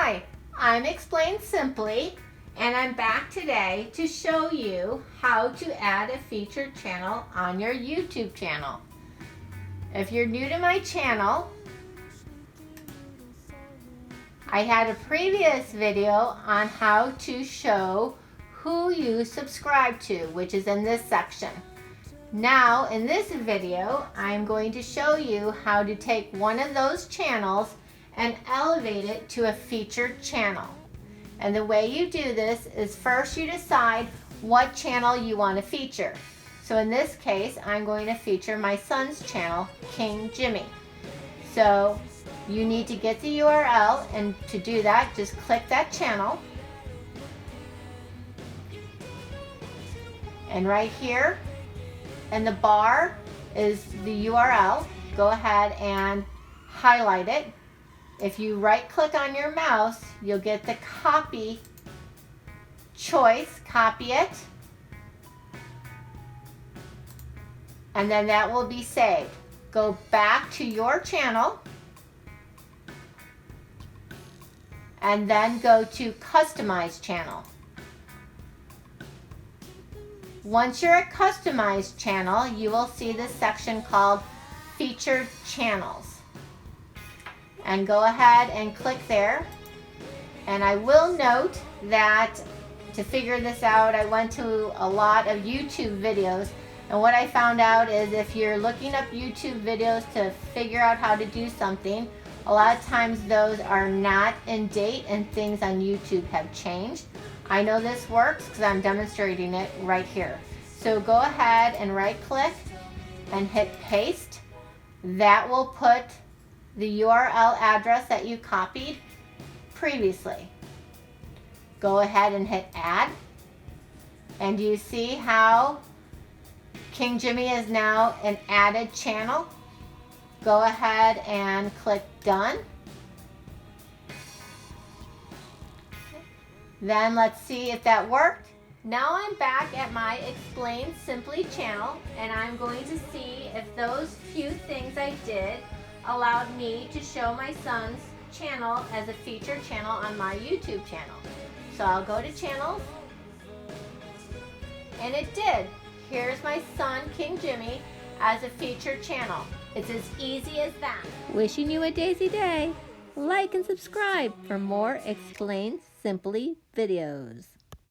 Hi, I'm Explained Simply, and I'm back today to show you how to add a featured channel on your YouTube channel. If you're new to my channel, I had a previous video on how to show who you subscribe to, which is in this section. Now, in this video, I'm going to show you how to take one of those channels and elevate it to a featured channel. And the way you do this is first you decide what channel you want to feature. So in this case, I'm going to feature my son's channel, King Jimmy. So you need to get the URL, and to do that, just click that channel. And right here in the bar is the URL. Go ahead and highlight it. If you right click on your mouse, you'll get the copy choice, copy it, and then that will be saved. Go back to your channel and then go to Customize Channel. Once you're at Customize Channel, you will see this section called Featured Channels. And go ahead and click there. And I will note that to figure this out, I went to a lot of YouTube videos, and what I found out is if you're looking up YouTube videos to figure out how to do something, a lot of times those are not in date and things on YouTube have changed. I know this works because I'm demonstrating it right here. So go ahead and right click and hit paste. That will put the URL address that you copied previously. Go ahead and hit add. And you see how King Jimmy is now an added channel? Go ahead and click done. Then let's see if that worked. Now I'm back at my Explained Simply channel, and I'm going to see if those few things I did allowed me to show my son's channel as a featured channel on my YouTube channel. So I'll go to channels, and it did. Here's my son, King Jimmy, as a featured channel. It's as easy as that. Wishing you a daisy day. Like and subscribe for more Explained Simply videos.